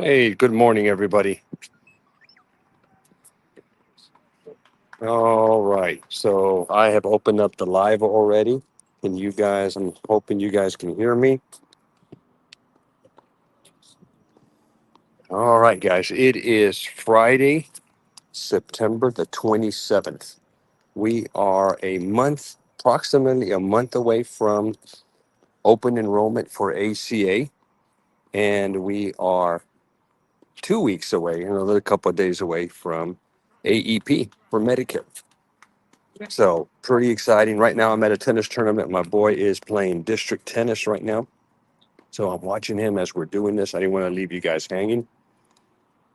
Hey, good morning, everybody. All right. So I have opened up the live already. I'm hoping you guys can hear me. All right, guys. It is Friday, September the 27th. We are approximately a month away from open enrollment for ACA, and we are 2 weeks away, another couple of days away from AEP for Medicare. So pretty exciting. Right now I'm at a tennis tournament. My boy is playing district tennis right now. So I'm watching him as we're doing this. I didn't want to leave you guys hanging.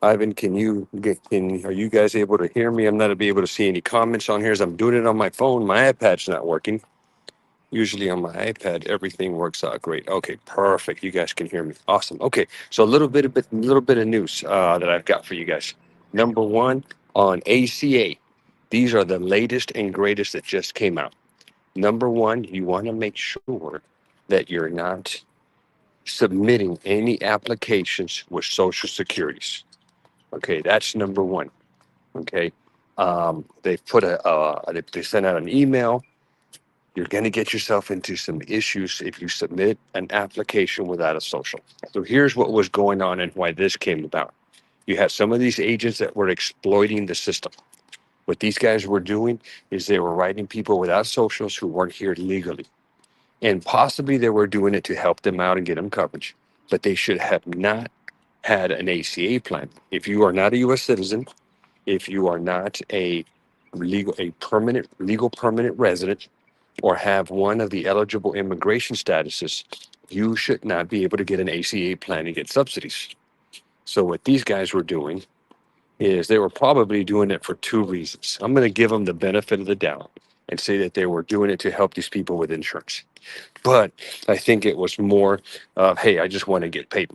Ivan, are you guys able to hear me? I'm not be able to see any comments on here as I'm doing it on my phone. My iPad's not working. Usually on my iPad, everything works out great. Okay, perfect. You guys can hear me. Awesome. Okay, so a little bit of news that I've got for you guys. Number one, on ACA, these are the latest and greatest that just came out. Number one, you want to make sure that you're not submitting any applications with social securities. Okay, that's number one. Okay, they sent out an email. You're going to get yourself into some issues if you submit an application without a social. So here's what was going on and why this came about. You had some of these agents that were exploiting the system. What these guys were doing is they were writing people without socials who weren't here legally. And possibly they were doing it to help them out and get them coverage, but they should have not had an ACA plan. If you are not a U.S. citizen, if you are not legal permanent resident, or have one of the eligible immigration statuses, you should not be able to get an ACA plan and get subsidies. So what these guys were doing is they were probably doing it for two reasons. I'm going to give them the benefit of the doubt and say that they were doing it to help these people with insurance. But I think it was more of, hey, I just want to get paid.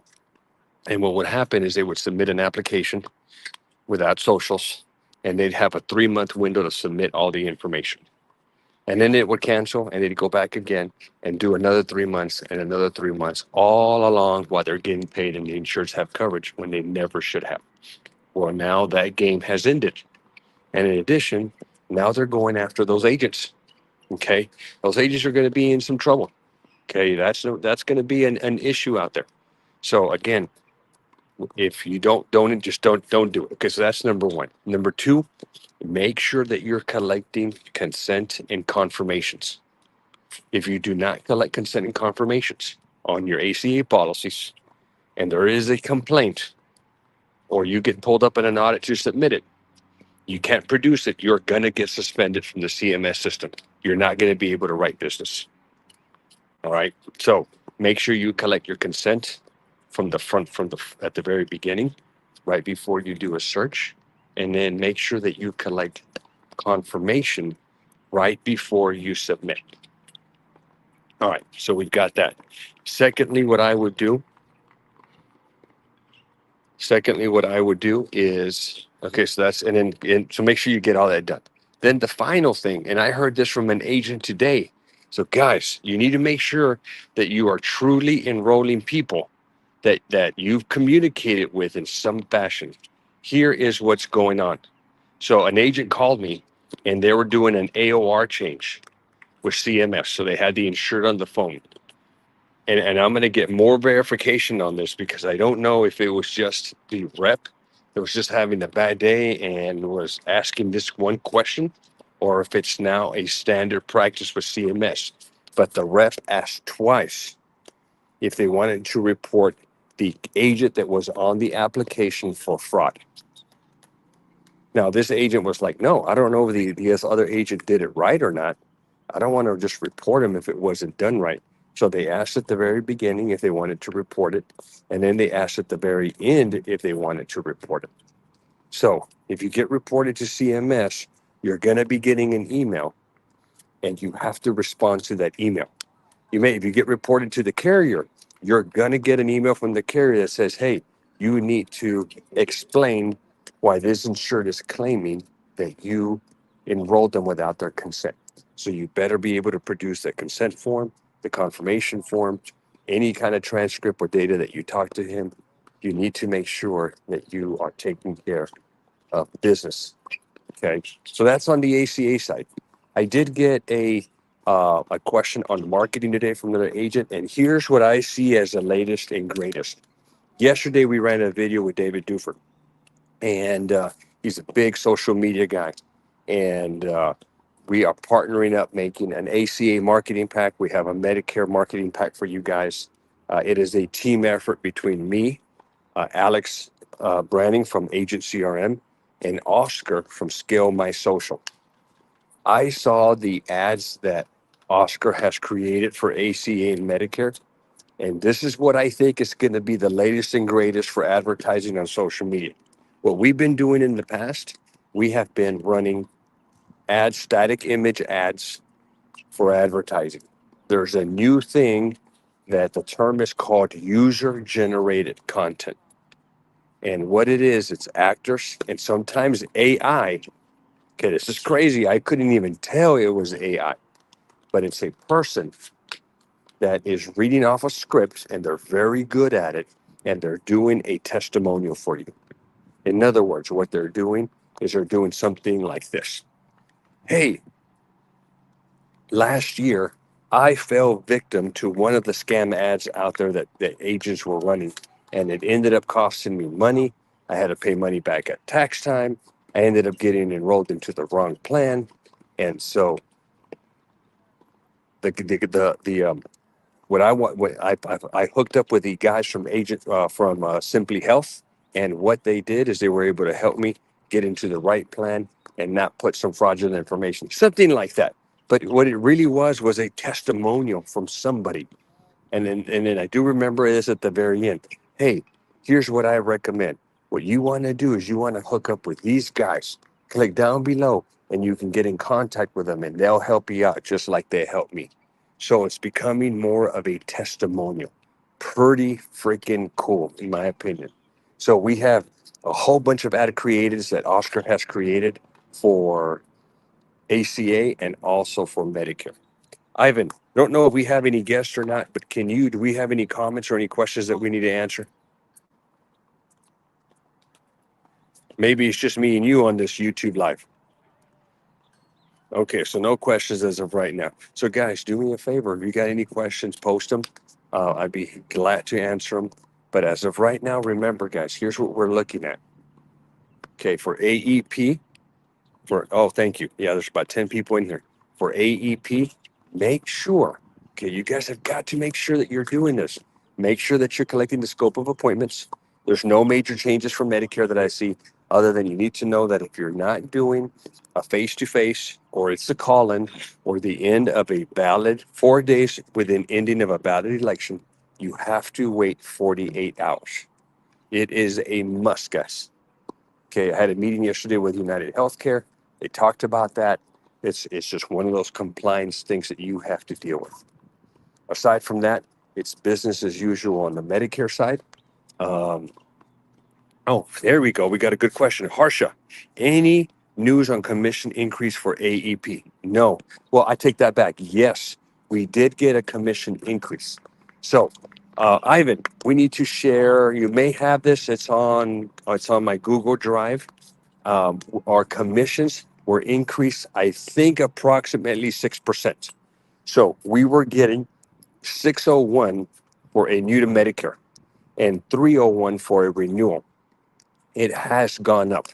And what would happen is they would submit an application without socials, and they'd have a 3-month window to submit all the information. And then it would cancel, and they'd go back again and do another 3 months and another 3 months, all along while they're getting paid and the insurers have coverage when they never should have. Well, now that game has ended. And in addition, now they're going after those agents. Okay. Those agents are going to be in some trouble. Okay. That's going to be an issue out there. So again, if you don't do it. Okay. So that's number one. Number two, make sure that you're collecting consent and confirmations. If you do not collect consent and confirmations on your ACA policies, and there is a complaint, or you get pulled up in an audit to submit it, you can't produce it, you're going to get suspended from the CMS system. You're not going to be able to write business. All right. So make sure you collect your consent from the front, at the very beginning, right before you do a search. And then make sure that you collect confirmation right before you submit. All right. So we've got that. Secondly, what I would do is, okay, so so make sure you get all that done. Then the final thing, and I heard this from an agent today. So guys, you need to make sure that you are truly enrolling people that you've communicated with in some fashion. Here is what's going on. So an agent called me and they were doing an AOR change with CMS. So they had the insured on the phone. And I'm going to get more verification on this because I don't know if it was just the rep that was just having a bad day and was asking this one question, or if it's now a standard practice with CMS. But the rep asked twice if they wanted to report the agent that was on the application for fraud. Now, this agent was like, no, I don't know if this other agent did it right or not. I don't want to just report him if it wasn't done right. So they asked at the very beginning if they wanted to report it. And then they asked at the very end if they wanted to report it. So if you get reported to CMS, you're going to be getting an email and you have to respond to that email. If you get reported to the carrier, you're going to get an email from the carrier that says, hey, you need to explain why this insured is claiming that you enrolled them without their consent. So you better be able to produce the consent form, the confirmation form, any kind of transcript or data that you talk to him. you need to make sure that you are taking care of business. Okay, so that's on the ACA side. I did get a question on marketing today from another agent, and here's what I see as the latest and greatest. Yesterday, we ran a video with David Duford, and he's a big social media guy, and we are partnering up making an ACA marketing pack. We have a Medicare marketing pack for you guys. It is a team effort between me, Alex Branning from Agent CRM, and Oscar from Scale My Social. I saw the ads that Oscar has created for ACA and Medicare, and this is what I think is going to be the latest and greatest for advertising on social media. What we've been doing in the past, we have been running ads, static image ads for advertising. There's a new thing that the term is called user generated content. And what it is, it's actors and sometimes AI. Okay, this is crazy. I couldn't even tell it was AI, but it's a person that is reading off a script and they're very good at it and they're doing a testimonial for you. In other words, what they're doing is they're doing something like this. Hey, last year, I fell victim to one of the scam ads out there that agents were running, and it ended up costing me money. I had to pay money back at tax time. I ended up getting enrolled into the wrong plan, and so the what I want, what I hooked up with the guys from Simply Health, and what they did is they were able to help me get into the right plan and not put some fraudulent information, something like that. But what it really was a testimonial from somebody. And then I do remember this at the very end. Hey, here's what I recommend. What you want to do is you want to hook up with these guys. Click down below and you can get in contact with them and they'll help you out just like they helped me. So it's becoming more of a testimonial. Pretty freaking cool, in my opinion. So we have a whole bunch of ad creatives that Oscar has created for ACA and also for Medicare. Ivan, don't know if we have any guests or not, but do we have any comments or any questions that we need to answer? Maybe it's just me and you on this YouTube live. Okay, so no questions as of right now. So guys, do me a favor. If you got any questions, post them. I'd be glad to answer them. But as of right now, remember guys, here's what we're looking at. Okay, for AEP, thank you. Yeah, there's about 10 people in here. For AEP, make sure, okay, you guys have got to make sure that you're doing this. Make sure that you're collecting the scope of appointments. There's no major changes for Medicare that I see, other than you need to know that if you're not doing a face-to-face, or it's a call-in, or the end of a valid 4 days within ending of a valid election, you have to wait 48 hours. It is a must, guys. Okay, I had a meeting yesterday with United Healthcare. They talked about that. It's just one of those compliance things that you have to deal with. Aside from that, it's business as usual on the Medicare side. Um, there we go. We got a good question. Harsha, any news on commission increase for AEP? No. Well, I take that back. Yes, we did get a commission increase. So, Ivan, we need to share. You may have this. It's on my Google Drive. Our commissions were increased, I think, approximately 6%. So we were getting 601 for a new to Medicare and 301 for a renewal. It has gone up.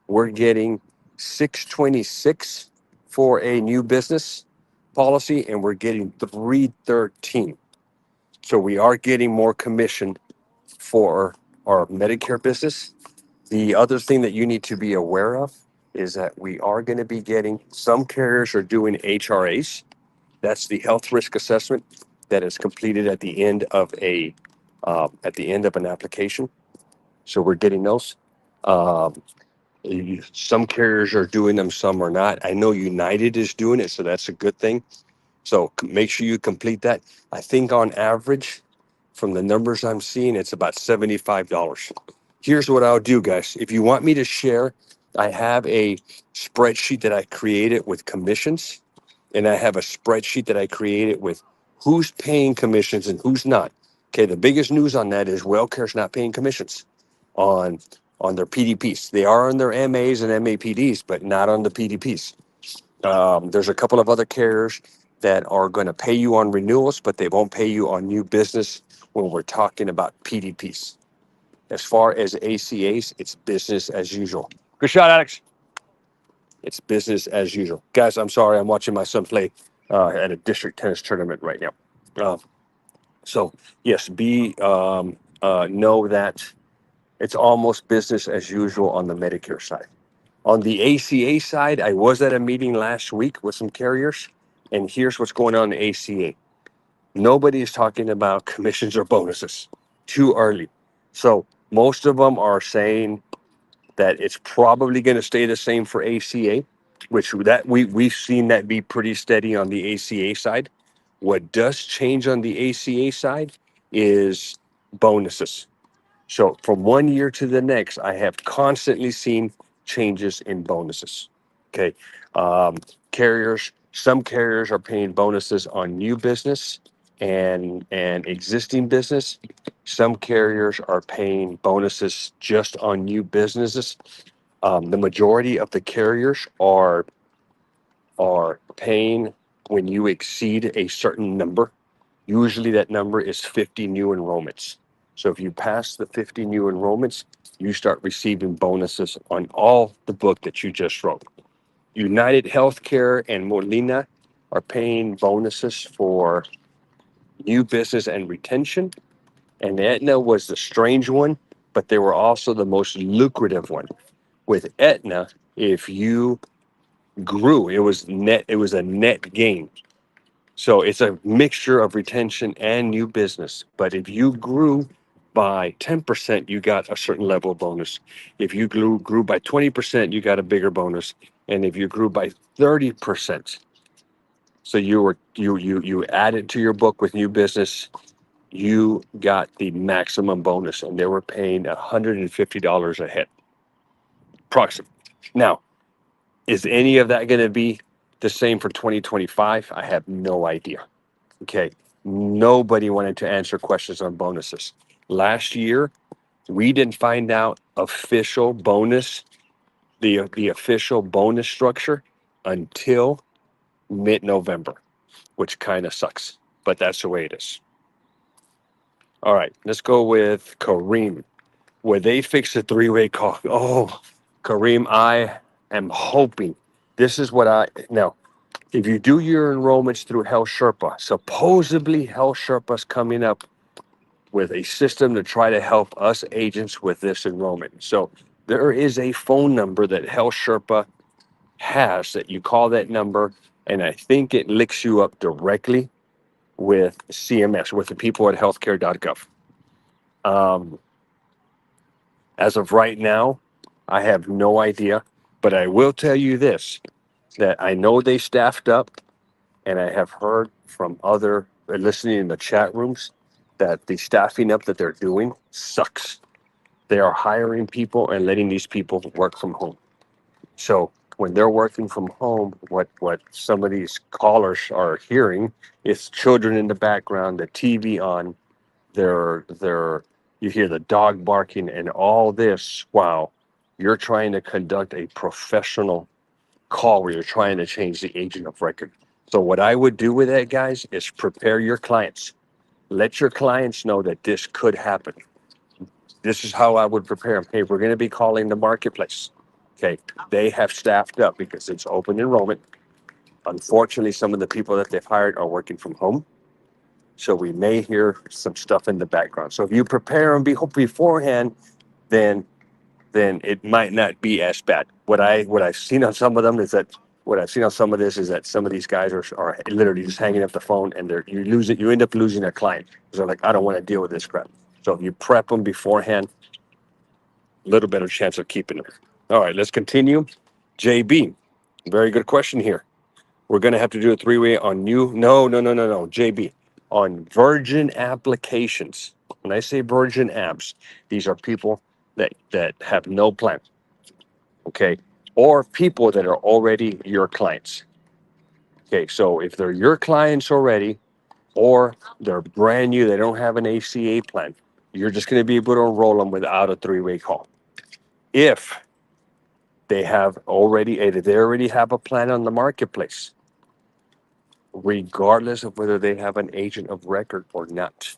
We're getting 626 for a new business policy, and we're getting 313. So we are getting more commission for our Medicare business. The other thing that you need to be aware of is that we are going to be getting, some carriers are doing HRAs. That's the health risk assessment that is completed at the end of an application. So we're getting those. Um, some carriers are doing them, some are not. I know United is doing it, so that's a good thing. So make sure you complete that. I think on average, from the numbers I'm seeing, it's about $75. Here's what I'll do, guys. If you want me to share, I have a spreadsheet that I created with commissions, and I have a spreadsheet that I created with who's paying commissions and who's not. Okay, the biggest news on that is WellCare's not paying commissions. on their PDPs. They are on their MAs and MAPDs, but not on the PDPs. There's a couple of other carriers that are going to pay you on renewals, but they won't pay you on new business when we're talking about PDPs. As far as ACAs, it's business as usual. Good shot, Alex. It's business as usual. Guys, I'm sorry. I'm watching my son play at a district tennis tournament right now. So, yes, know that it's almost business as usual on the Medicare side. On the ACA side, I was at a meeting last week with some carriers, and here's what's going on in ACA. Nobody is talking about commissions or bonuses. Too early. So most of them are saying that it's probably going to stay the same for ACA, which that we've seen that be pretty steady on the ACA side. What does change on the ACA side is bonuses. So from one year to the next, I have constantly seen changes in bonuses. Okay. Um, some carriers are paying bonuses on new business and existing business. Some carriers are paying bonuses just on new businesses. The majority of the carriers are paying when you exceed a certain number. Usually that number is 50 new enrollments. So if you pass the 50 new enrollments, you start receiving bonuses on all the book that you just wrote. United Healthcare and Molina are paying bonuses for new business and retention. And Aetna was the strange one, but they were also the most lucrative one. With Aetna, if you grew, it was a net gain. So it's a mixture of retention and new business. But if you grew by 10%, you got a certain level of bonus. If you grew by 20%, you got a bigger bonus. And if you grew by 30%, so you added to your book with new business, you got the maximum bonus, and they were paying $150 a head, approximately. Now, is any of that going to be the same for 2025? I have no idea. Okay. Nobody wanted to answer questions on bonuses. Last year, we didn't find out official bonus, the official bonus structure until mid-November, which kind of sucks, but that's the way it is. All right, let's go with Kareem. Where they fix the three-way call. Oh, Kareem, I am hoping this is what now. If you do your enrollments through Health Sherpa, supposedly Health Sherpa's coming up with a system to try to help us agents with this enrollment. So there is a phone number that Health Sherpa has that you call that number, and I think it links you up directly with CMS, with the people at healthcare.gov. As of right now, I have no idea, but I will tell you this, that I know they staffed up, and I have heard from other listening in the chat rooms that the staffing up that they're doing sucks. They are hiring people and letting these people work from home. So when they're working from home, what some of these callers are hearing is children in the background, the TV on, they're you hear the dog barking and all this while you're trying to conduct a professional call where you're trying to change the agent of record. So what I would do with that, guys, is prepare your clients. Let your clients know that this could happen. This is how I would prepare them. Hey, we're going to be calling the marketplace. Okay, they have staffed up because it's open enrollment. Unfortunately, some of the people that they've hired are working from home. So we may hear some stuff in the background. So if you prepare them beforehand, then it might not be as bad. What I've seen on some of them is that what I've seen on some of this is that some of these guys are literally just hanging up the phone, and you end up losing a client because they're like, I don't want to deal with this crap. So if you prep them beforehand, a little better chance of keeping them. All right, let's continue. JB, very good question here. We're going to have to do a three-way on new. No. JB, on virgin applications. When I say virgin apps, these are people that have no plan. Okay. Or people that are already your clients. Okay. So if they're your clients already, or they're brand new, they don't have an ACA plan, You're just going to be able to enroll them without a three-way call. If they already have a plan on the marketplace, regardless of whether they have an agent of record or not,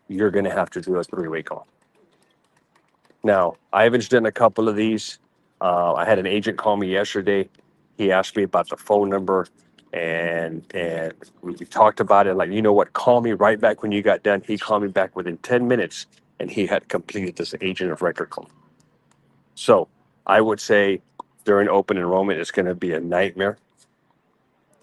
you're going to have to do a three-way call. Now, Ivan's done a couple of these. I had an agent call me yesterday. He asked me about the phone number, and we talked about it. Like, you know what? Call me right back when you got done. He called me back within 10 minutes, and he had completed this agent of record call. So I would say during open enrollment, it's going to be a nightmare.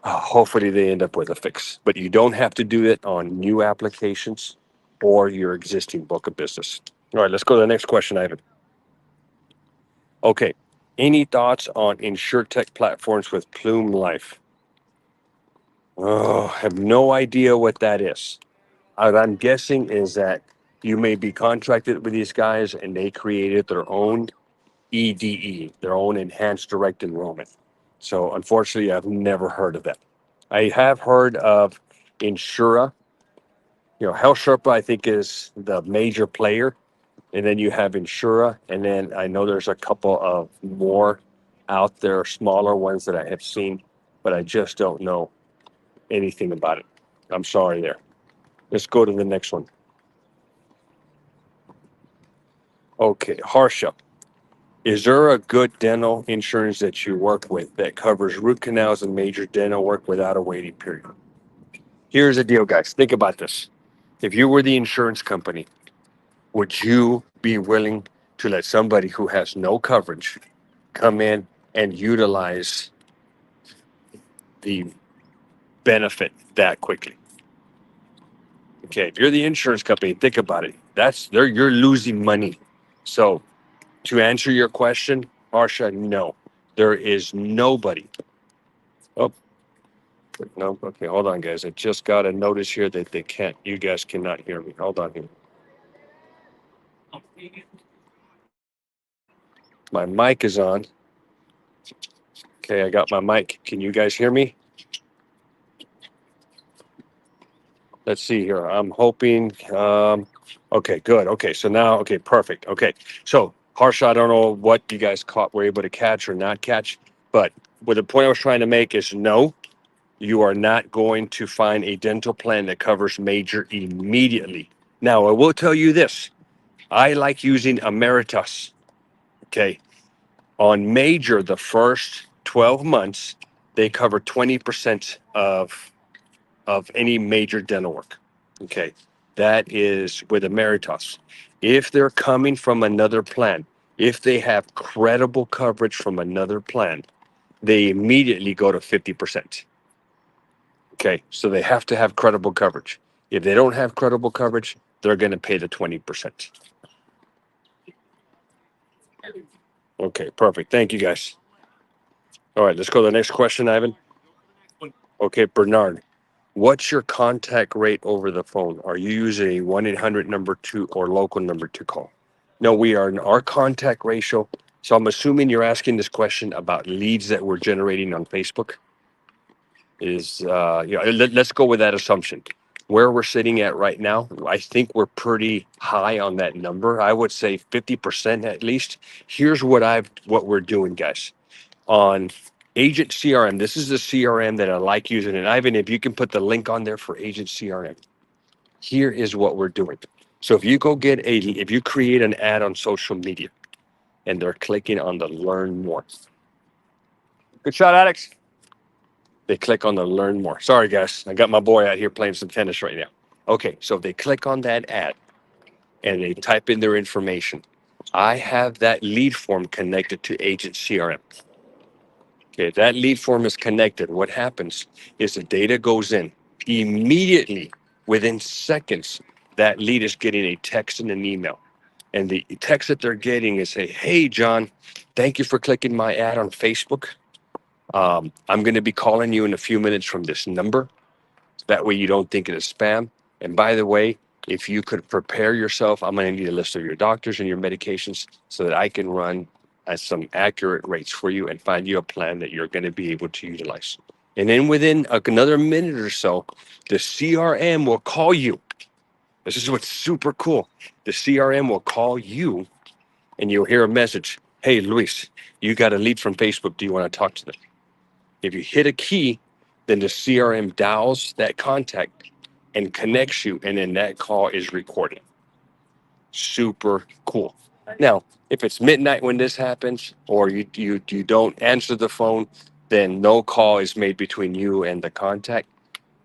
Hopefully, they end up with a fix, but you don't have to do it on new applications or your existing book of business. All right, let's go to the next question, Ivan. Okay. Any thoughts on InsurTech platforms with Plume Life? Oh, I have no idea what that is. What I'm guessing is that you may be contracted with these guys and they created their own EDE, their own enhanced direct enrollment. So unfortunately, I've never heard of that. I have heard of Insura. Health Sherpa, I think, is the major player. And then you have Insura. And then I know there's a couple of more out there, smaller ones that I have seen, but I just don't know anything about it. I'm sorry there. Let's go to the next one. Okay, Harsha. Is there a good dental insurance that you work with that covers root canals and major dental work without a waiting period? Here's the deal, guys. Think about this. If you were the insurance company, would you be willing to let somebody who has no coverage come in and utilize the benefit that quickly? Okay, if you're the insurance company, think about it. You're losing money. So to answer your question, Marsha, no, there is nobody. Oh, no. Okay, hold on, guys. I just got a notice here that you guys cannot hear me. Hold on here. My mic is on. Okay, I got my mic. Can you guys hear me? Let's see here. I'm hoping. Okay, good. Okay, so now, okay, perfect. Okay, so Harsha, I don't know what you guys were able to catch or not catch, but what the point I was trying to make is no, you are not going to find a dental plan that covers major immediately. Now, I will tell you this. I like using Emeritus. Okay, on major, the first 12 months, they cover 20% of any major dental work. Okay. That is with Emeritus. If they're coming from another plan, if they have credible coverage from another plan, they immediately go to 50%. Okay. So they have to have credible coverage. If they don't have credible coverage, they're going to pay the 20%. Okay. Perfect. Thank you, guys. All right. Let's go to the next question, Ivan. Okay. Bernard. What's your contact rate over the phone? Are you using a 1-800 number two or local number to call? No, we are in our contact ratio. So I'm assuming you're asking this question about leads that we're generating on Facebook. Let's go with that assumption. Where we're sitting at right now, I think we're pretty high on that number. I would say 50% at least. Here's what we're doing, guys. On Agent CRM, this is the CRM that I like using. And Ivan, if you can put the link on there for Agent CRM, here is what we're doing. So if you create an ad on social media and they're clicking on the learn more. Good shot, Alex. They click on the learn more. Sorry, guys. I got my boy out here playing some tennis right now. Okay, so if they click on that ad and they type in their information, I have that lead form connected to Agent CRM. Okay, that lead form is connected. What happens is the data goes in immediately within seconds. That lead is getting a text and an email. And the text that they're getting is say, hey, John, thank you for clicking my ad on Facebook. I'm going to be calling you in a few minutes from this number. That way you don't think it is spam. And by the way, if you could prepare yourself, I'm going to need a list of your doctors and your medications so that I can run some accurate rates for you and find you a plan that you're going to be able to utilize. And then within another minute or so, the CRM will call you This is what's super cool. The CRM will call you and you'll hear a message. Hey, Luis, you got a lead from Facebook. Do you want to talk to them? If you hit a key, then the CRM dials that contact and connects you, and then that call is recorded. Super cool. Now, if it's midnight when this happens, or you don't answer the phone, then no call is made between you and the contact.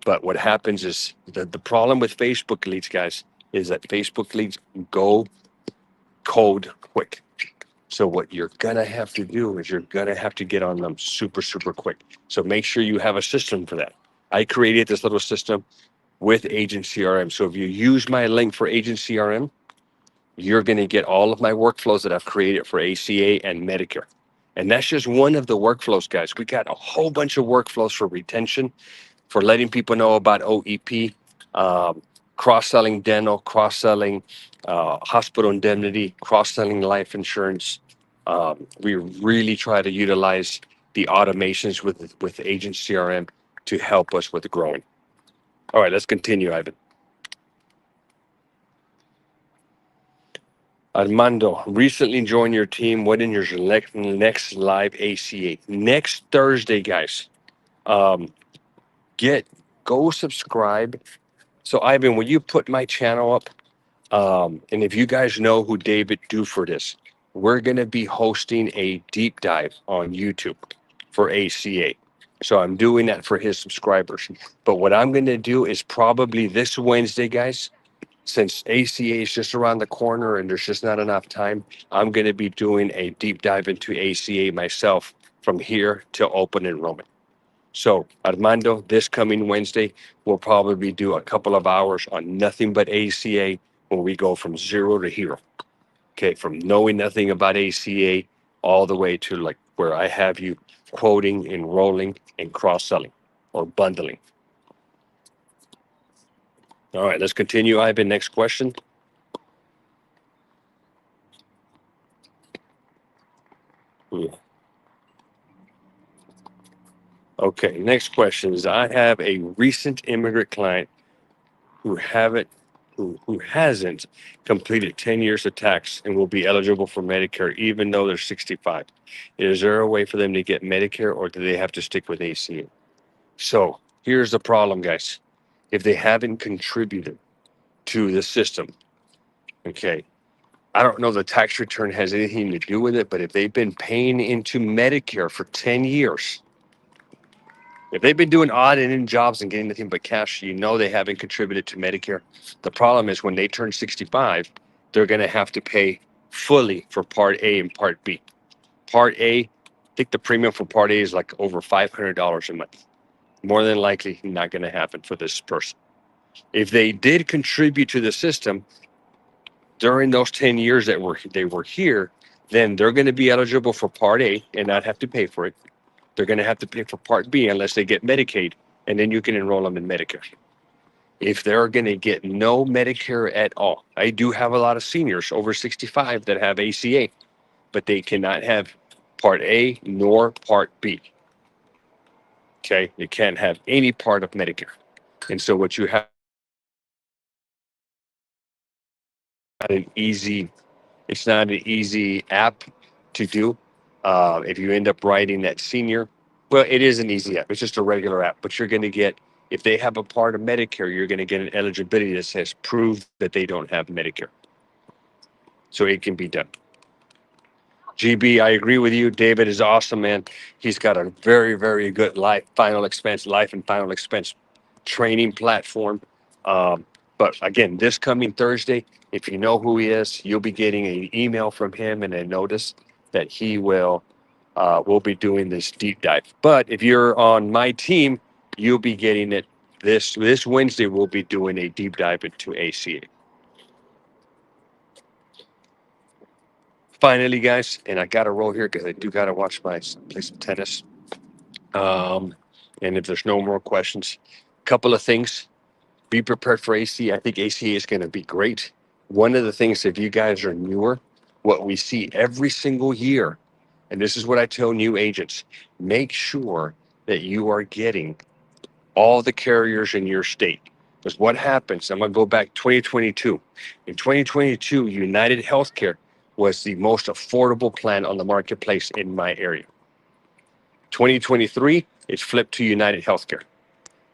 But what happens is the problem with Facebook leads, guys, is that Facebook leads go cold quick. So what you're gonna have to do is you're gonna have to get on them super, super quick. So make sure you have a system for that. I created this little system with Agent CRM. So if you use my link for Agent CRM, you're gonna get all of my workflows that I've created for ACA and Medicare. And that's just one of the workflows, guys. We got a whole bunch of workflows for retention, for letting people know about OEP, um, cross-selling dental, cross-selling hospital indemnity, cross-selling life insurance. We really try to utilize the automations with Agent CRM to help us with growing. All right, let's continue, Ivan. Armando, recently joined your team. When is your next live ACA? Next Thursday, guys. Um, go subscribe. So, Ivan, will you put my channel up? And if you guys know who David Duford is, we're going to be hosting a deep dive on YouTube for ACA. So I'm doing that for his subscribers. But what I'm going to do is probably this Wednesday, guys, since ACA is just around the corner and there's just not enough time, I'm going to be doing a deep dive into ACA myself from here to open enrollment. So, Armando, this coming Wednesday, we'll probably do a couple of hours on nothing but ACA when we go from zero to hero. Okay, from knowing nothing about ACA all the way to like where I have you quoting, enrolling, and cross selling or bundling. All right, let's continue. Ivan, next question. Yeah. Okay, next question is I have a recent immigrant client who haven't who hasn't completed 10 years of tax and will be eligible for Medicare even though they're 65. Is there a way for them to get Medicare or do they have to stick with ACA? So here's the problem, guys. If they haven't contributed to the system, okay, I don't know the tax return has anything to do with it, but if they've been paying into Medicare for 10 years, if they've been doing odd and end jobs and getting nothing but cash, you know they haven't contributed to Medicare. The problem is when they turn 65, they're going to have to pay fully for Part A and Part B. Part A, I think the premium for Part A is like over $500 a month. More than likely not going to happen for this person. If they did contribute to the system during those 10 years that they were here, then they're going to be eligible for Part A and not have to pay for it. They're going to have to pay for Part B unless they get Medicaid, and then you can enroll them in Medicare. If they're going to get no Medicare at all, I do have a lot of seniors over 65 that have ACA, but they cannot have Part A nor Part B. Okay, you can't have any part of Medicare. And so what you have an easy, it's not an easy app to do. If you end up writing that senior, well, it is an easy app. It's just a regular app, but you're going to get, if they have a part of Medicare, you're going to get an eligibility that says prove that they don't have Medicare. So it can be done. GB, I agree with you. David is awesome, man. He's got a very, very good life and final expense training platform. But again, this coming Thursday, if you know who he is, you'll be getting an email from him and a notice that he will be doing this deep dive. But if you're on my team, you'll be getting it this Wednesday. We'll be doing a deep dive into ACA. Finally, guys, and I got to roll here because I do got to watch play some tennis. Um, and if there's no more questions, couple of things. Be prepared for ACA. I think ACA is going to be great. One of the things, if you guys are newer, what we see every single year, and this is what I tell new agents, make sure that you are getting all the carriers in your state. Because what happens, I'm going to go back 2022. In 2022, United Healthcare was the most affordable plan on the marketplace in my area. 2023, it's flipped to United Healthcare.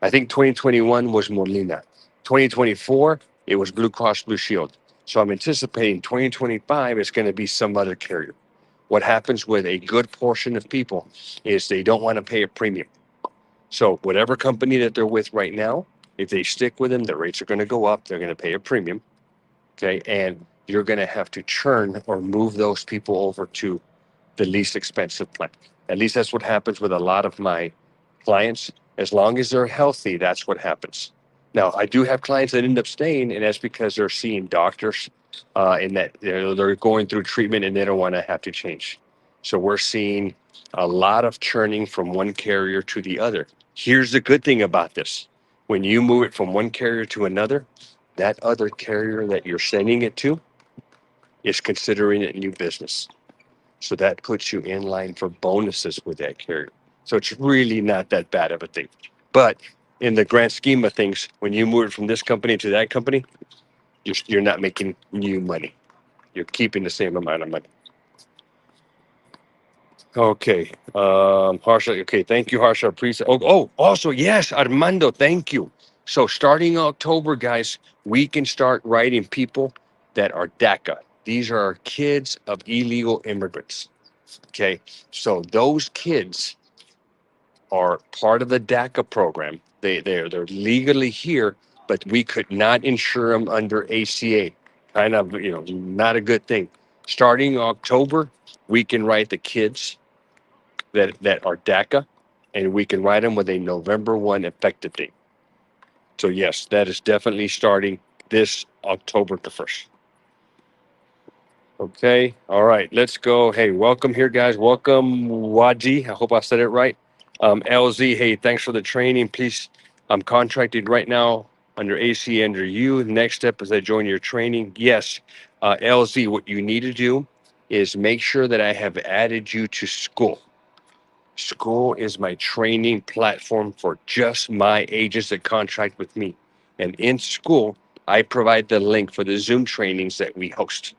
I think 2021 was Molina. 2024, it was Blue Cross Blue Shield. So I'm anticipating 2025 is going to be some other carrier. What happens with a good portion of people is they don't want to pay a premium. So whatever company that they're with right now, if they stick with them, the rates are going to go up. They're going to pay a premium. Okay. And you're going to have to churn or move those people over to the least expensive plan. At least that's what happens with a lot of my clients. As long as they're healthy, that's what happens. Now, I do have clients that end up staying, and that's because they're seeing doctors and that they're going through treatment and they don't want to have to change. So we're seeing a lot of churning from one carrier to the other. Here's the good thing about this. When you move it from one carrier to another, that other carrier that you're sending it to is considering it new business. So that puts you in line for bonuses with that carrier. So it's really not that bad of a thing. But in the grand scheme of things, when you move it from this company to that company, you're not making new money. You're keeping the same amount of money. Okay. Harsha. Okay. Thank you, Harsha. Appreciate. Also, yes, Armando. Thank you. So starting October, guys, we can start writing people that are DACA. These are kids of illegal immigrants. Okay. So those kids are part of the DACA program. They're legally here, but we could not insure them under ACA. Kind of, not a good thing. Starting October, we can write the kids that are DACA, and we can write them with a November 1 effective date. So yes, that is definitely starting this October the 1st. Okay. All right. Let's go. Hey, welcome here, guys. Welcome, Waji. I hope I said it right. LZ, hey, thanks for the training. Please, I'm contracted right now under AC under you. Next step is I join your training. Yes. LZ, what you need to do is make sure that I have added you to school. School is my training platform for just my agents that contract with me. And in school, I provide the link for the Zoom trainings that we host.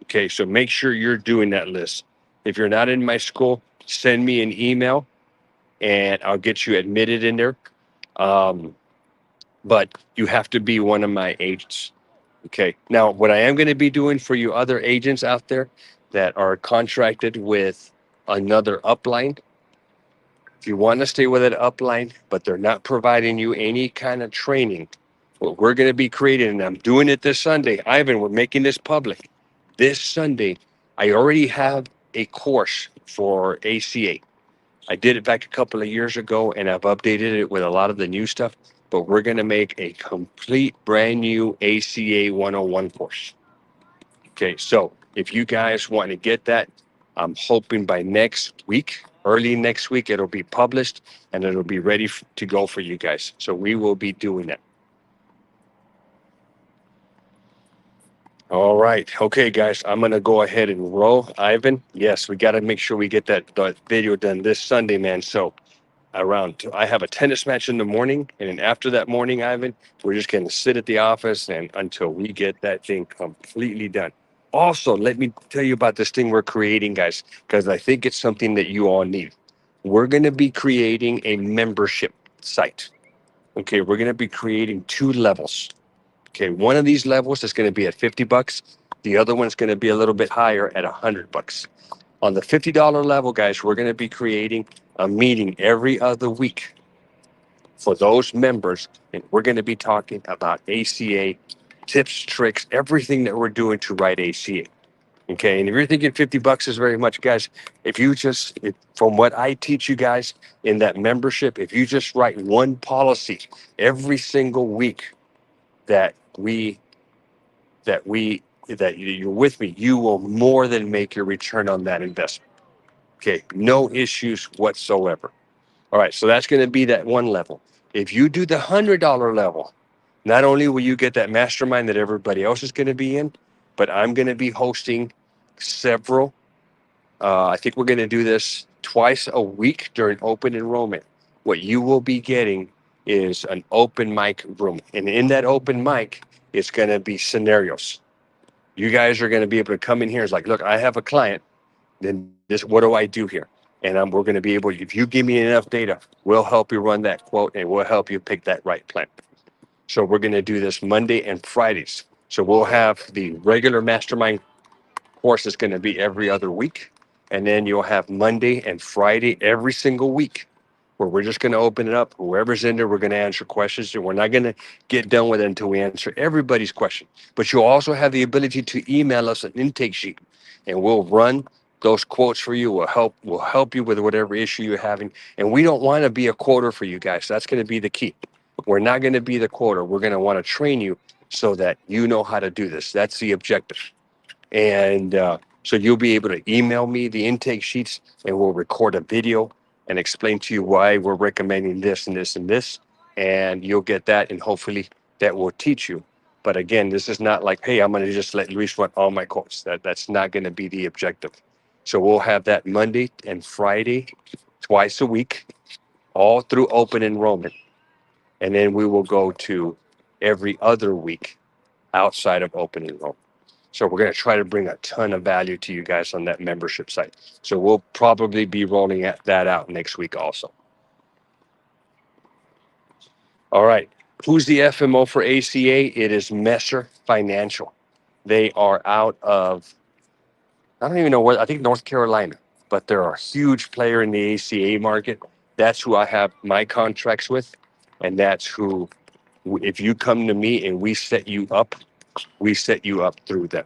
Okay, so make sure you're doing that list. If you're not in my school, send me an email and I'll get you admitted in there. But you have to be one of my agents. Okay, now what I am going to be doing for you other agents out there that are contracted with another upline, if you want to stay with an upline, but they're not providing you any kind of training, what we're going to be creating, and I'm doing it this Sunday. Ivan, we're making this public. This Sunday, I already have a course for ACA. I did it back a couple of years ago, and I've updated it with a lot of the new stuff, but we're going to make a complete brand new ACA 101 course. Okay, so if you guys want to get that, I'm hoping by next week, early next week, it'll be published and it'll be ready to go for you guys. So we will be doing that. All right. Okay, guys, I'm going to go ahead and roll. Ivan, yes, we got to make sure we get that video done this Sunday, man. So I have a tennis match in the morning, and then after that morning, Ivan, we're just going to sit at the office and until we get that thing completely done. Also, let me tell you about this thing we're creating, guys, because I think it's something that you all need. We're going to be creating a membership site. Okay, we're going to be creating 2 levels. Okay, one of these levels is going to be at $50. The other one's going to be a little bit higher at $100. On the $50 level, guys, we're going to be creating a meeting every other week for those members, and we're going to be talking about ACA tips, tricks, everything that we're doing to write ACA. Okay, and if you're thinking $50 is very much, guys, from what I teach you guys in that membership, if you just write one policy every single week that you're with me, you will more than make your return on that investment. Okay, no issues whatsoever. All right, so that's going to be that one level. If you do the $100 level, not only will you get that mastermind that everybody else is going to be in, but I'm going to be hosting several. I think we're going to do this twice a week during open enrollment. What you will be getting is an open mic room. And in that open mic, it's going to be scenarios. You guys are going to be able to come in here. It's like, look, I have a client. Then this, what do I do here? And we're going to be able, if you give me enough data, we'll help you run that quote and we'll help you pick that right plan. So we're going to do this Monday and Fridays. So we'll have the regular mastermind course is going to be every other week. And then you'll have Monday and Friday every single week where we're just going to open it up. Whoever's in there, we're going to answer questions. And we're not going to get done with it until we answer everybody's question. But you'll also have the ability to email us an intake sheet and we'll run those quotes for you. We'll help you with whatever issue you're having. And we don't want to be a quoter for you guys. That's going to be the key. We're not going to be the quoter. We're going to want to train you so that you know how to do this. That's the objective. And so you'll be able to email me the intake sheets and we'll record a video and explain to you why we're recommending this and this and this. And you'll get that and hopefully that will teach you. But again, this is not like, hey, I'm going to just let Luis run all my quotes. That's not going to be the objective. So we'll have that Monday and Friday, twice a week, all through open enrollment. And then we will go to every other week outside of open enrollment. So we're going to try to bring a ton of value to you guys on that membership site. So we'll probably be rolling that out next week also. All right. Who's the FMO for ACA? It is Messer Financial. They are out of, I don't even know where, I think North Carolina, but they're a huge player in the ACA market. That's who I have my contracts with. And that's who, if you come to me and we set you up through them.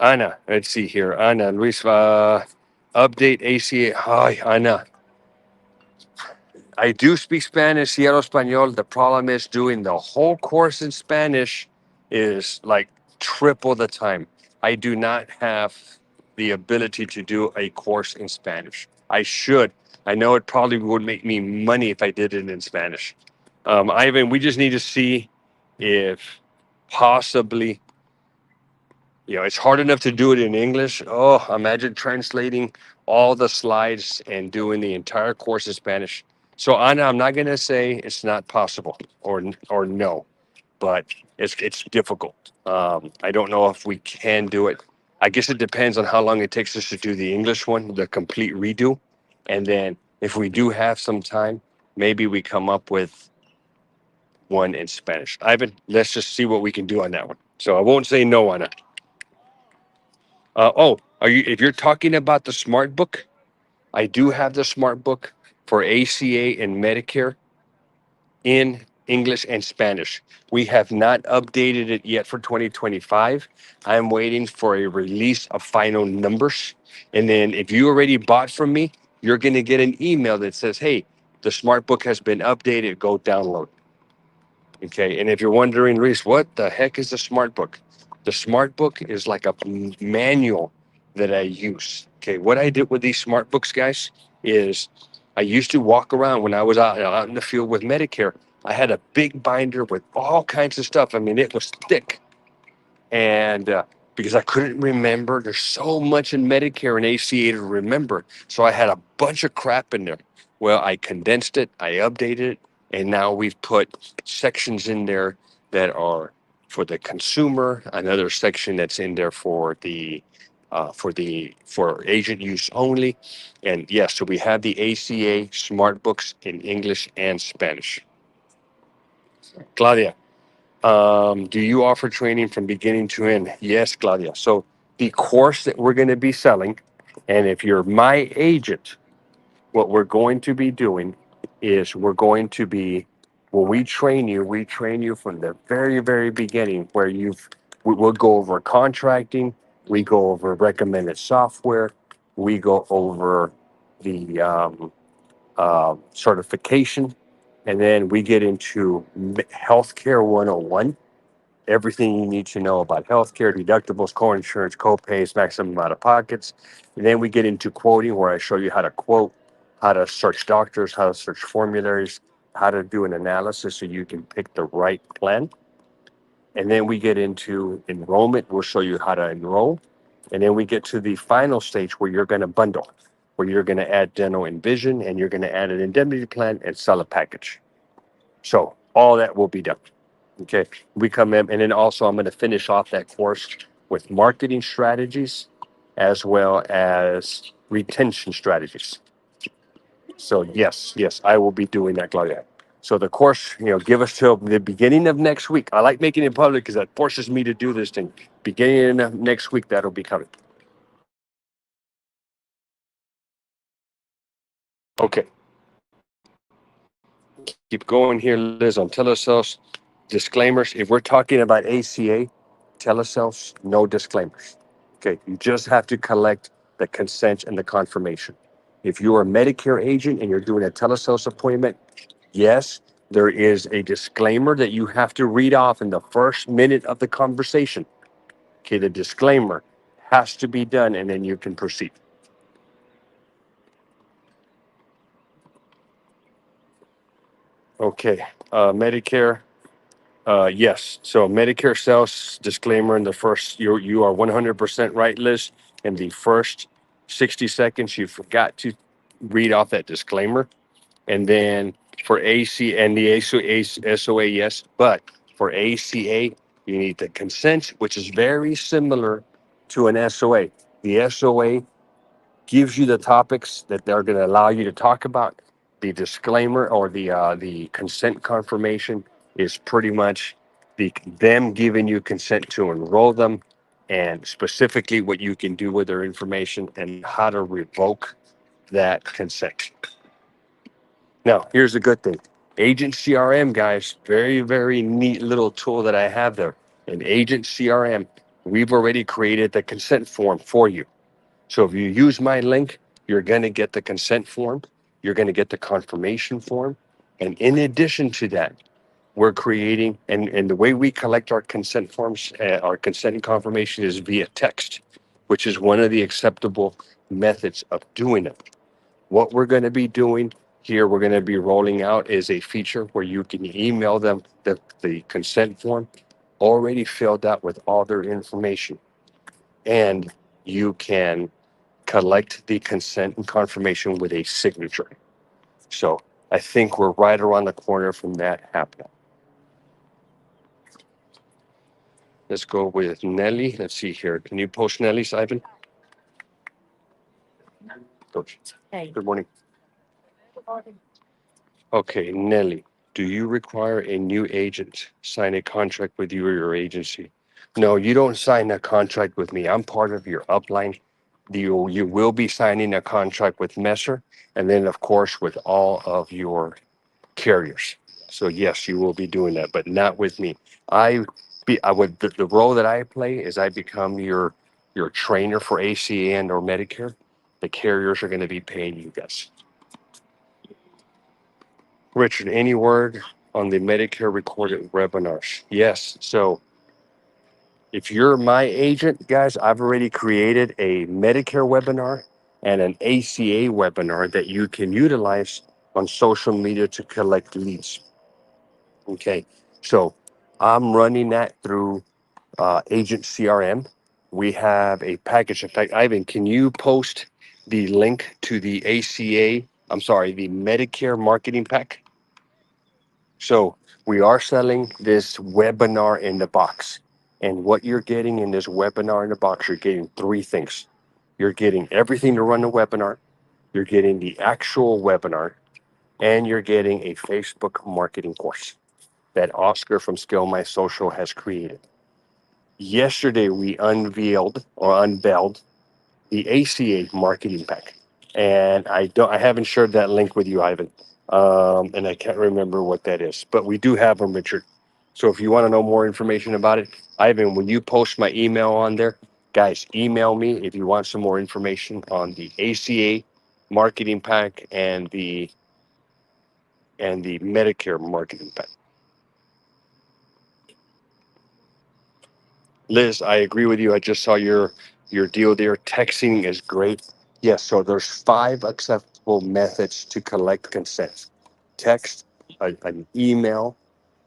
Ana, let's see here. Ana, Luis, update ACA. Hi, Ana. I do speak Spanish, y hablo español. The problem is doing the whole course in Spanish is like triple the time. I do not have the ability to do a course in Spanish. I should. I know it probably would make me money if I did it in Spanish. Ivan, we just need to see if possibly, it's hard enough to do it in English. Oh, imagine translating all the slides and doing the entire course in Spanish. So Ana, I'm not going to say it's not possible or no, but it's difficult. I don't know if we can do it. I guess it depends on how long it takes us to do the English one, the complete redo. And then if we do have some time, maybe we come up with one in Spanish. Ivan, let's just see what we can do on that one. So I won't say no on it. If you're talking about the smart book, I do have the smart book for ACA and Medicare in English and Spanish. We have not updated it yet for 2025. I'm waiting for a release of final numbers. And then if you already bought from me, you're going to get an email that says, hey, the smart book has been updated. Go download. Okay. And if you're wondering, Reese, what the heck is the smart book? The smart book is like a manual that I use. Okay. What I did with these smart books, guys, is I used to walk around when I was out in the field with Medicare. I had a big binder with all kinds of stuff. I mean, it was thick. And because I couldn't remember, there's so much in Medicare and ACA to remember. So I had a bunch of crap in there. Well, I condensed it, I updated it, and now we've put sections in there that are for the consumer, another section that's in there for for agent use only. And yes, so we have the ACA smart books in English and Spanish. Claudia, do you offer training from beginning to end? Yes, Claudia. So the course that we're going to be selling, and if you're my agent, what we're going to be doing is when we train you from the very, very beginning where we'll go over contracting, we go over recommended software, we go over the certification, and then we get into healthcare 101, everything you need to know about healthcare, deductibles, co-insurance, co-pays, maximum out of pockets. And then we get into quoting where I show you how to quote, how to search doctors, how to search formularies, how to do an analysis so you can pick the right plan. And then we get into enrollment. We'll show you how to enroll. And then we get to the final stage where you're going to bundle. where you're going to add dental and vision, and you're going to add an indemnity plan and sell a package. So all that will be done. Okay. We come in, and then also I'm going to finish off that course with marketing strategies as well as retention strategies. So yes, I will be doing that, Claudia. So the course, give us till the beginning of next week. I like making it public because that forces me to do this thing. Beginning of next week, that'll be coming. Okay. Keep going here, Liz, on telesales disclaimers. If we're talking about ACA, telesales, no disclaimers. Okay. You just have to collect the consent and the confirmation. If you're a Medicare agent and you're doing a telesales appointment, yes, there is a disclaimer that you have to read off in the first minute of the conversation. Okay, the disclaimer has to be done and then you can proceed. Okay, Medicare. Yes, so Medicare sales disclaimer in the first, you are 100% right, Liz. In the first 60 seconds, you forgot to read off that disclaimer. And then for AC and the SOA, yes, but for ACA, you need the consent, which is very similar to an SOA. The SOA gives you the topics that they're going to allow you to talk about. The disclaimer or the consent confirmation is pretty much them giving you consent to enroll them, and specifically what you can do with their information and how to revoke that consent. Now, here's the good thing. Agent CRM, guys, very, very neat little tool that I have there. In Agent CRM, we've already created the consent form for you. So if you use my link, you're going to get the consent form. You're going to get the confirmation form. And in addition to that, we're creating, and the way we collect our consent forms, our consent and confirmation is via text, which is one of the acceptable methods of doing it. What we're going to be doing here, we're going to be rolling out is a feature where you can email them the consent form already filled out with all their information. And you can collect the consent and confirmation with a signature. So I think we're right around the corner from that happening. Let's go with Nelly. Let's see here. Can you post Nelly's, Ivan? Coach. Hey. Good morning. Okay, Nelly, do you require a new agent sign a contract with you or your agency? No, you don't sign a contract with me. I'm part of your upline. You will be signing a contract with Messer, and then of course with all of your carriers. So yes, you will be doing that, but not with me. I would the role that I play is I become your trainer for ACA and or Medicare. The carriers are going to be paying you guys. Richard, any word on the Medicare recorded webinars? Yes. So if you're my agent, guys, I've already created a Medicare webinar and an ACA webinar that you can utilize on social media to collect leads. Okay. So I'm running that through Agent CRM. We have a package. In fact, Ivan, can you post the link to the ACA? I'm sorry, the Medicare marketing pack? So we are selling this webinar in the box. And what you're getting in this webinar in the box, you're getting three things. You're getting everything to run the webinar, you're getting the actual webinar, and you're getting a Facebook marketing course that Oscar from Scale My Social has created. Yesterday, we unveiled the ACA marketing pack. And I haven't shared that link with you, Ivan. And I can't remember what that is, but we do have them, Richard. So if you want to know more information about it, Ivan, when you post my email on there, guys, email me if you want some more information on the ACA marketing pack and the Medicare marketing pack. Liz, I agree with you. I just saw your deal there. Texting is great. Yes, so there's 5 acceptable methods to collect consent. Text, an email,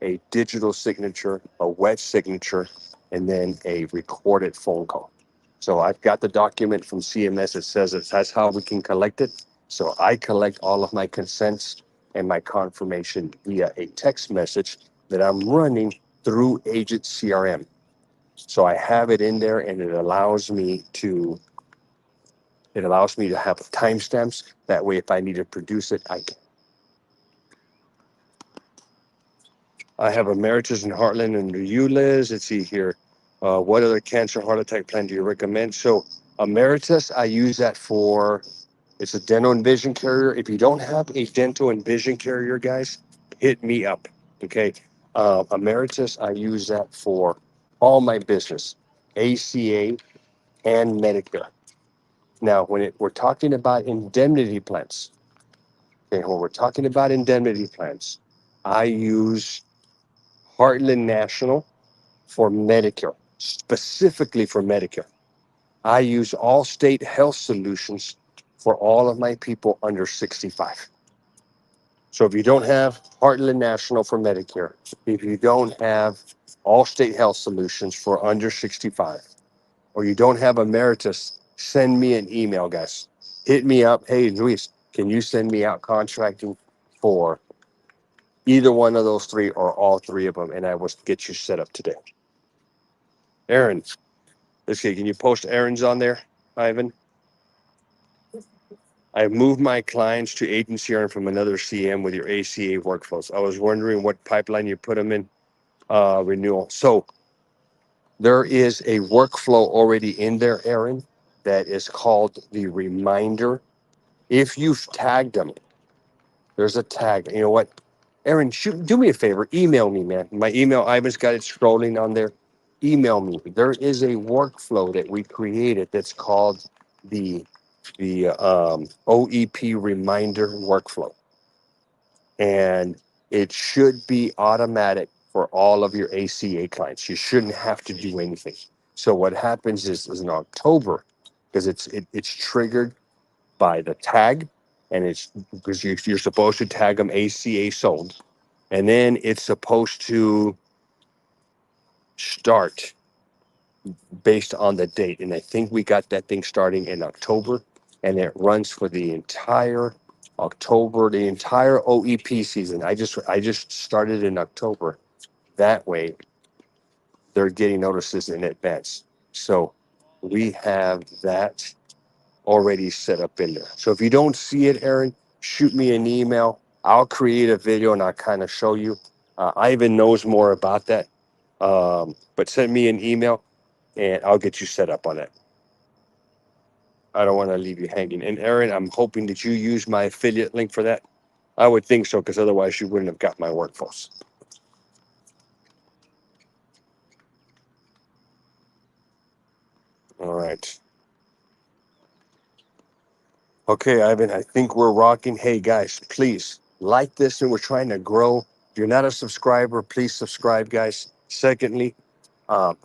a digital signature, a wet signature, and then a recorded phone call. So I've got the document from CMS that says that's how we can collect it. So I collect all of my consents and my confirmation via a text message that I'm running through Agent CRM. So I have it in there, and it allows me to have timestamps. That way, if I need to produce it, I can. I have Emeritus in Heartland under you, Liz. Let's see here. What other cancer heart attack plan do you recommend? So Emeritus, I use that for, it's a dental and vision carrier. If you don't have a dental and vision carrier, guys, hit me up. Okay. Emeritus, I use that for all my business, ACA and Medicare. Now, we're talking about indemnity plans, okay, when we're talking about indemnity plans, I use Heartland National for Medicare, specifically for Medicare. I use Allstate Health Solutions for all of my people under 65. So if you don't have Heartland National for Medicare, if you don't have Allstate Health Solutions for under 65, or you don't have Emeritus, send me an email, guys. Hit me up. Hey, Luis, can you send me out contracting for either one of those three or all three of them? And I will get you set up today. Aaron, let's see. Can you post Aaron's on there, Ivan? I've moved my clients to agency Aaron from another CM with your ACA workflows. I was wondering what pipeline you put them in, renewal. So there is a workflow already in there, Aaron, that is called the reminder. If you've tagged them, there's a tag. You know what? Aaron, do me a favor. Email me, man. My email, Ivan's got it scrolling on there. Email me. There is a workflow that we created that's called the OEP reminder workflow. And it should be automatic for all of your ACA clients. You shouldn't have to do anything. So what happens is in October, because it's triggered by the tag, and it's because you're supposed to tag them ACA sold, and then it's supposed to start based on the date. And I think we got that thing starting in October, and it runs for the entire October, the entire OEP season. I just started in October. That way, they're getting notices in advance. So we have that already set up in there. So if you don't see it, Aaron, shoot me an email. I'll create a video and I'll kind of show you. Ivan knows more about that. But send me an email and I'll get you set up on it. I don't want to leave you hanging. And Aaron, I'm hoping that you use my affiliate link for that. I would think so, because otherwise you wouldn't have got my workforce. All right. Okay, Ivan, I think we're rocking. Hey, guys, please like this, and we're trying to grow. If you're not a subscriber, please subscribe, guys. Secondly,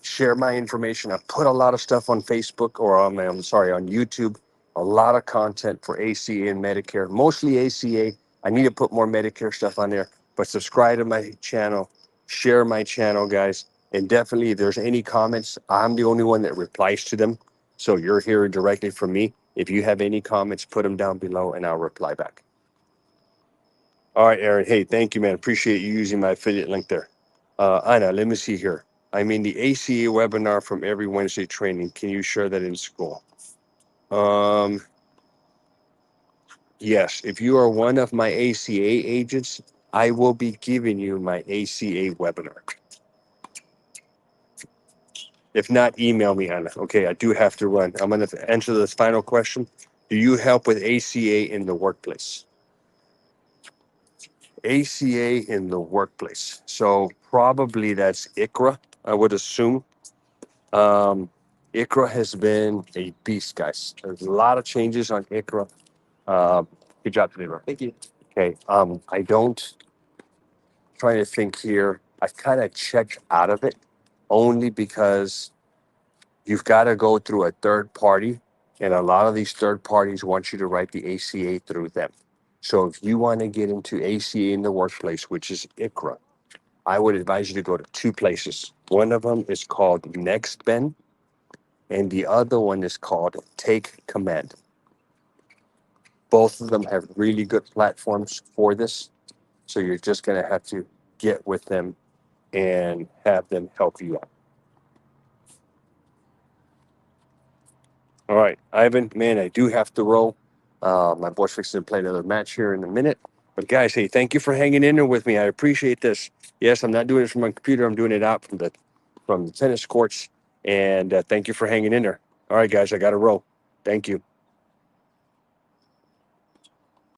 share my information. I put a lot of stuff on Facebook, or on YouTube. A lot of content for ACA and Medicare, mostly ACA. I need to put more Medicare stuff on there, but subscribe to my channel, share my channel, guys. And definitely, if there's any comments, I'm the only one that replies to them. So you're hearing directly from me. If you have any comments, put them down below and I'll reply back. All right, Aaron. Hey, thank you, man. Appreciate you using my affiliate link there. Anna, let me see here. I'm in the ACA webinar from every Wednesday training. Can you share that in school? Yes. If you are one of my ACA agents, I will be giving you my ACA webinar. If not, email me, Anna. Okay, I do have to run. I'm going to answer this final question. Do you help with ACA in the workplace? ACA in the workplace. So probably that's ICRA, I would assume. ICRA has been a beast, guys. There's a lot of changes on ICRA. Uh, Good job today, bro. Thank you. Okay. I don't, trying to think here. I kind of checked out of it only because you've got to go through a third party, and a lot of these third parties want you to write the ACA through them. So if you want to get into ACA in the workplace, which is ICRA, I would advise you to go to two places. One of them is called NextBen, and the other one is called Take Command. Both of them have really good platforms for this. So you're just going to have to get with them and have them help you out. All right, Ivan, man, I do have to roll. My boy's fixing to play another match here in a minute. But guys, hey, thank you for hanging in there with me. I appreciate this. Yes, I'm not doing this from my computer. I'm doing it out from the tennis courts. And thank you for hanging in there. All right, guys, I got to roll. Thank you.